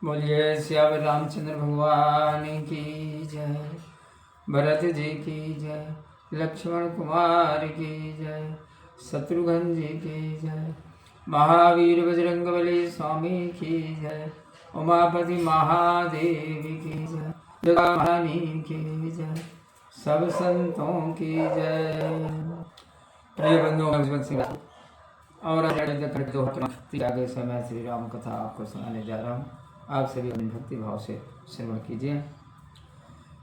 बोलिए श्याम रामचंद्र भगवान की जय, भरत जी की जय, लक्ष्मण कुमार की जय, शत्रुघ्न जी की जय, महावीर बजरंगबली स्वामी की जय, उमापति महादेव की जय, दुर्गामानी की जय, सब संतों की जय। प्रिय बंधुओं और आगे से मैं श्री राम कथा आपको सुनाने जा रहा हूँ। आप सभी अपनी भक्ति भाव से श्रवण कीजिए।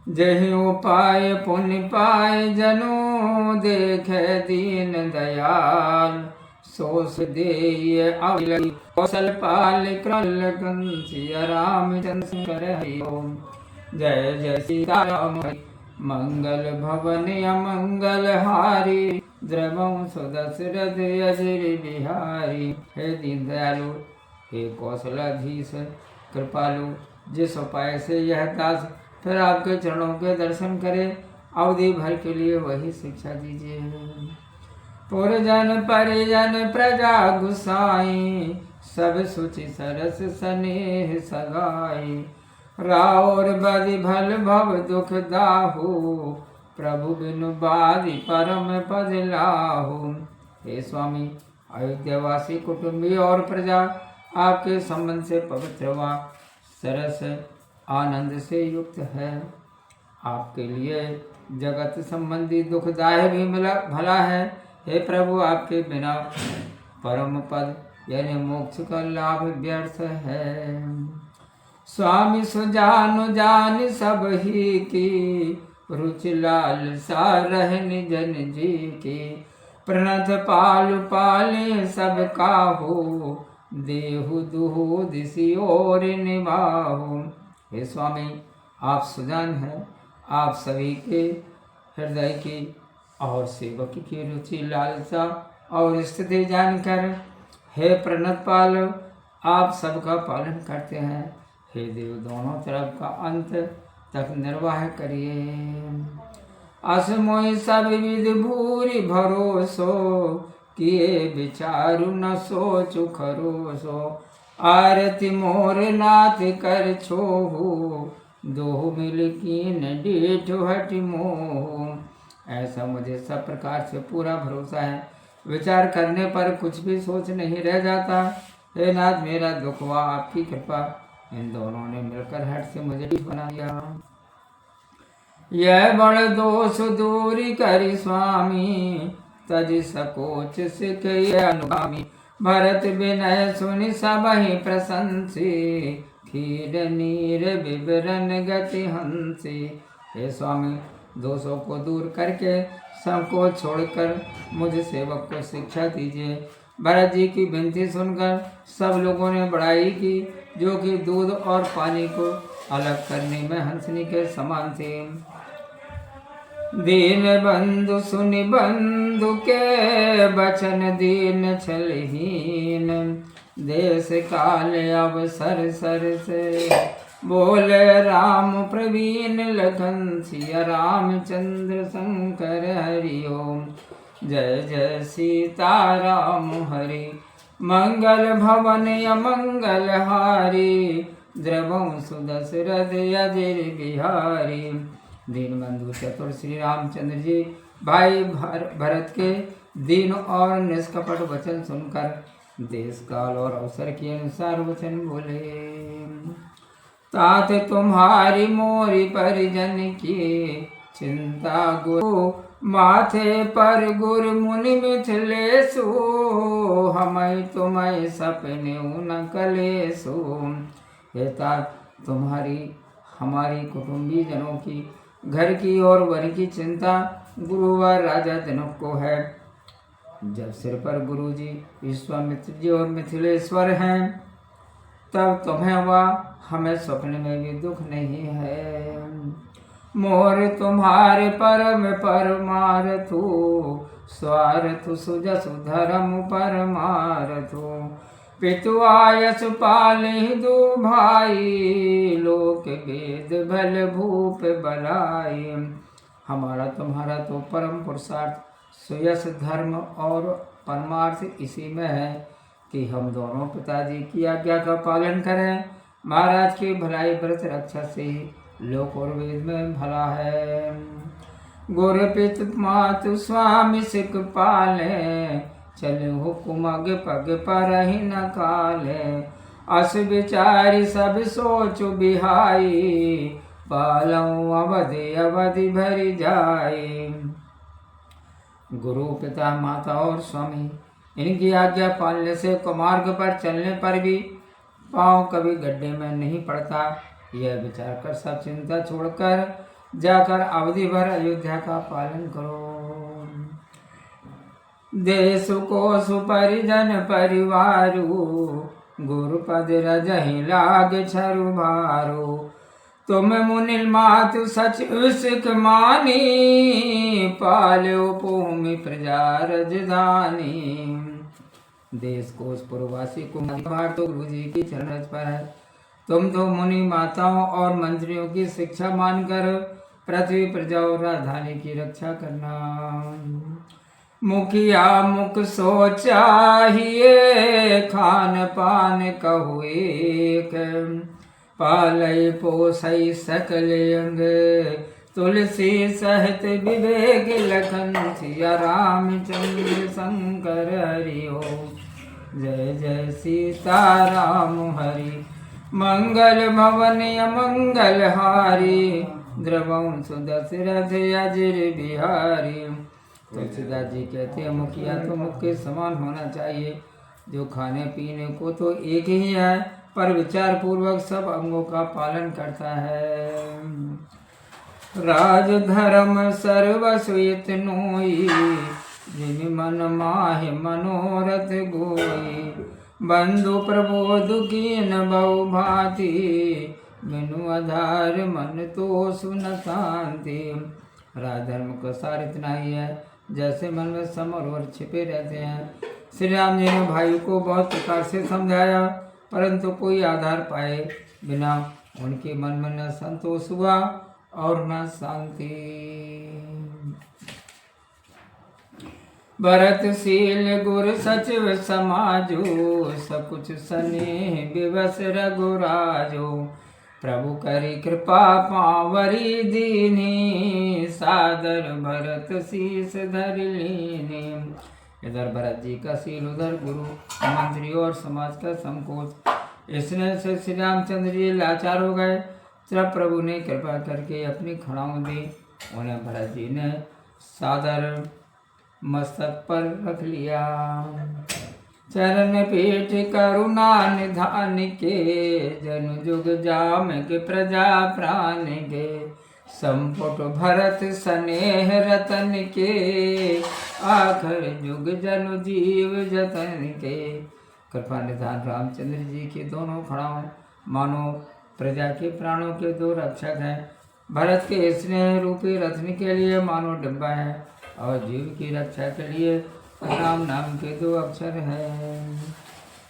जय उपाय पुण्य पाए जनो देखे दीन दयाल, सोस दे कौशल पाल कृल कंसिया रामचंद्र कर हरि ओम। जय जय सीताराम मंगल भवन अमंगल हारी, द्रवं सुदशरथ अजर बिहारी। हे दीन दयालु, हे कौशलाधीश कृपालु, जिस उपाय से यह दास फिर आपके चरणों के दर्शन करे, अवधि भर के लिए वही शिक्षा दीजिए। पुरजन परिजन प्रजा गुसाई, सब सुचि सरस स्नेह सगाई। राउर बदि भल भव दुख दाहु, प्रभु बिनु बाधि परम पद लाहु। हे स्वामी, अयोध्यावासी कुटुंबी और प्रजा आपके संबंध से पवित्र व सरस आनंद से युक्त है। आपके लिए जगत संबंधी दुखदाय भी भला है। हे प्रभु, आपके बिना परम पद यानी मोक्ष का लाभ व्यर्थ है। स्वामी सुजानु जान सब ही की, रुचि लाल सा रहन जन जी की। प्रणत पालु पाले सब काहू, देहु दुहु दिशि और निभाहु। हे स्वामी, आप सुजान हैं। आप सभी के हृदय की और सेवक की रुचि लालसा और स्थिति जानकर, हे प्रणत पाल, आप सबका पालन करते हैं। हे देव, दोनों तरफ का अंत तक निर्वाह करिए। असमोय सब विध भूरि भरोसो, किए विचारु न सोचु खरोसो। आरती मोर नाथ कर छोहु, दोहु मिल कीन डेठ हट मोह। ऐसा मुझे सब प्रकार से पूरा भरोसा है, विचार करने पर कुछ भी सोच नहीं रह जाता। हे नाथ, मेरा दुख व आपकी कृपा, इन दोनों ने मिलकर हट से मुझे बना दिया। यह बड़ दोष दूरी करी स्वामी, तज सकोच सिख अनुगामी। भरत विनय सुनि सबहि प्रशंसी, खीर नीर विवरण गति हंसी। हे स्वामी, दोषों को दूर करके सबको छोड़कर मुझ सेवक को शिक्षा दीजिए। भरत जी की विनती सुनकर सब लोगों ने बड़ाई की, जो कि दूध और पानी को अलग करने में हंसनी के समान थे। दीन बंधु सुनि बंधु के बचन, दीन छलहीन। देश काल अवसर सर से, बोले राम प्रवीण लखन सिया रामचंद्र शंकर हरि ओम। जय जय सीताराम हरि, मंगल भवन अमंगल हारी। द्रवं सुदशरथ अजर बिहारी। दीन बंधु चतुर श्री रामचंद्र जी भाई भरत के दीन और निष्कपट वचन सुनकर देश काल और अवसर के अनुसार वचन बोले। तात तुम्हारी मोरी परिजन की, चिंता गुरु माथे पर गुर मुनि मिथिलेशु। हमें तुम्हें सपने न कलेशु। हे तात, तुम्हारी हमारी कुटुंबी जनों की, घर की और वन की चिंता गुरु व राजा जनक को है। जब सिर पर गुरु जी, विश्वामित्र जी और मिथिलेश्वर हैं, तब तुम्हें व हमें स्वप्न में भी दुख नहीं है। मोर तुम्हारे परम परमारथु, स्वार्थु सुजसु धर्म परमारथु। पितु आयस पाले दो भाई, लोक वेद भल भूप बलाई। हमारा तुम्हारा तो परम पुरुषार्थ सुयस धर्म और परमार्थ इसी में है कि हम दोनों पिताजी की आज्ञा का पालन करें महाराज की भलाई व्रत रक्षा से लोक और वेद में भला है। गुर पित मातु स्वामी सिख पाले, चले हुकुम अग पग पर ही न काले। अस विचारी सब सोच बिहाई, पालऊ अवधि अवधि भरी जाए। गुरु पिता माता और स्वामी इनकी आज्ञा पालने से कुमार्ग पर चलने पर भी पाँव कभी गड्ढे में नहीं पड़ता। यह विचार कर सब चिंता छोड़कर जाकर अवधि भर अयोध्या का पालन करो। देश को सुपरिजन परिवारु, गुरुपद रजहि लाग छरु भारो। तुम मुनिल मातु सचिव सिख मानी, पालो भूमि प्रजा रजधानी। देश कोश पुरवासी कुमार तो गुरु जी की चरण पर है। तुम तो मुनि माताओं और मंत्रियों की शिक्षा मानकर पृथ्वी प्रजा और राजधानी की रक्षा करना। मुखिया मुख सोचाहिए, खान पान कहु एक। पालय पोसई सकल अंग, तुलसी सहित विवेक लखन। सिया रामचंद्र शंकर हरि ओम। जय जय सीताराम हरि। मंगल भवन अमंगल हारी, द्रवं सुदशरथ अजर बिहारी। तुलसीदास जी कहते हैं मुखिया तो मुख के समान होना चाहिए, जो खाने पीने को तो एक ही है पर विचार पूर्वक सब अंगों का पालन करता है। राज धर्म सर्वस्वित नोई, जिन मन माहि मनोरथ गोई। बंधु प्रबोध कीन बहु भांति, बिनु आधार मन तो सुन शांति। राज धर्म का सार इतना ही है जैसे मन में सम और छिपे रहते हैं। श्री राम जी ने भाई को बहुत प्रकार से समझाया, परंतु कोई आधार पाए बिना उनके मन में न संतोष हुआ और न शांति। भरतशील गुर सचिव समाजो, सकुच स्नेह विवश रघुराजो। प्रभु करी कृपा पावरी दीनी, सादर भरत शीस धर लीनी। इधर भरत जी का शील, उधर गुरु मंत्री और समाज का संकोच। इसने से श्री रामचंद्र जी लाचार हो गए। तब प्रभु ने कृपा करके अपनी खड़ाऊ दी। उन्हें भरत जी ने सादर मस्तक पर रख लिया। चरण पीठ करुणा निधान के, जन जुग जाम के प्रजा प्राण के। संपुट भरत स्नेह रतन के, आखिर जुग जन जीव जतन के। कृपा निधान रामचंद्र जी के दोनों खड़ाओं मानो प्रजा के प्राणों के दो रक्षक हैं। भरत के स्नेह रूपी रत्न के लिए मानो डिब्बा है और जीव की रक्षा के लिए राम नाम के दो अक्षर हैं।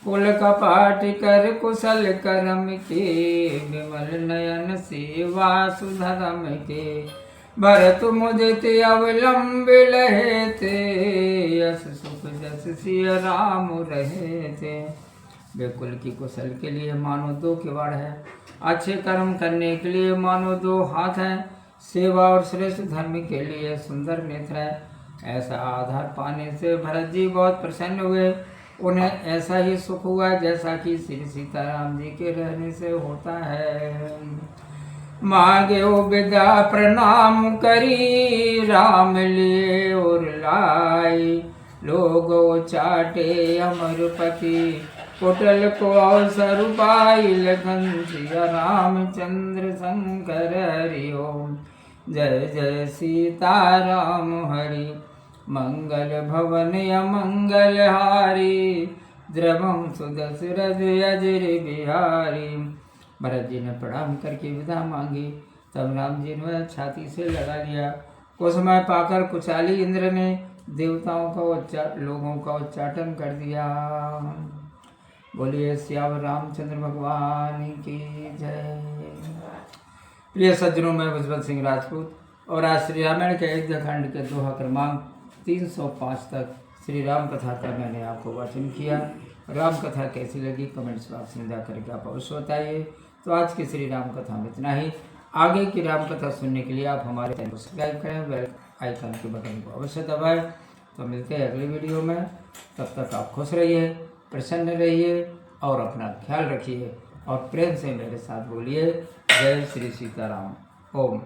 कुल कपाट कर कुशल करम के, विमल नयन सेवा सुधरम के। भरत मुदित अवलंब लहेते, यस सुख जस सिय राम रहते। बिल्कुल की कुशल के लिए मानो दो किवाड़ है, अच्छे कर्म करने के लिए मानो दो हाथ हैं, सेवा और श्रेष्ठ धर्म के लिए सुंदर नेत्र है। ऐसा आधार पाने से भरत जी बहुत प्रसन्न हुए। उन्हें ऐसा ही सुख हुआ जैसा कि श्री सीताराम जी के रहने से होता है। मांगे विदा प्रणाम करी, राम लिए और लाई। लोगो चाटे अमरपति, कुटल को अवसर पाई। लखन सिया रामचंद्र शंकर हरि ओम। जय जय सीताराम हरि। मंगल भवन अमंगल हारी, द्रवम सुदशरथ अजर बिहारी। भरत जी ने प्रणाम करके विदा मांगी। तब राम जी ने छाती से लगा लिया। कुछ समय पाकर कुचाली इंद्र ने देवताओं का लोगों का उच्चाटन कर दिया। बोलिए श्याम रामचंद्र भगवान की जय। प्रिय सज्जनों, मैं भुजबल सिंह राजपूत और आज श्री रामायण के अयोध्या खंड के दोहा क्रमांक 305 तक श्री राम कथा का मैंने आपको वाचन किया। राम कथा कैसी लगी कमेंट्स बॉक्स में जा करके आप अवश्य बताइए। तो आज की श्री राम कथा में इतना ही। आगे की राम कथा सुनने के लिए आप हमारे चैनल को सब्सक्राइब करें, बेल आइकन के बटन को अवश्य दबाएं। तो मिलते हैं अगली वीडियो में। तब तक आप खुश रहिए, प्रसन्न रहिए और अपना ख्याल रखिए और प्रेम से मेरे साथ बोलिए जय श्री सीताराम। ओम।